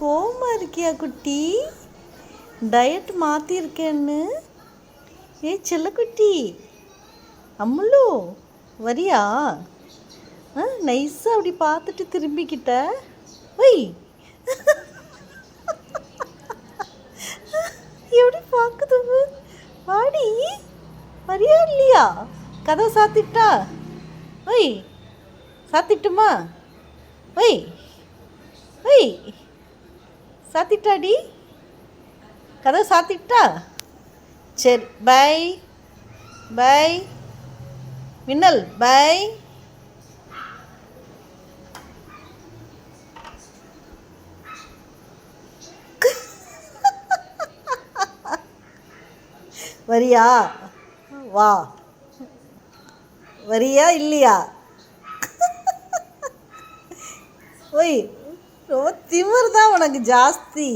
கோவமா இருக்கியா குட்டி? டயட் மாற்றிருக்கேன்னு. செல்லக்குட்டி அம்முலு வரியா? நைஸாக அப்படி பார்த்துட்டு திரும்பிக்கிட்ட. ஒய் எப்படி பார்க்குது வாடி. வரியா இல்லையா? கதவை சாத்திட்டா? ஒய் சாத்திட்டுமா? ஒய் ஒய் சாத்திட்டாடி? கதவை சாத்திட்டா? சரி பை பை மின்னல் பை. வரியா? வா. வரியா இல்லையா? ஒய் ரொம்ப திமிர் தான் உனக்கு ஜாஸ்தி.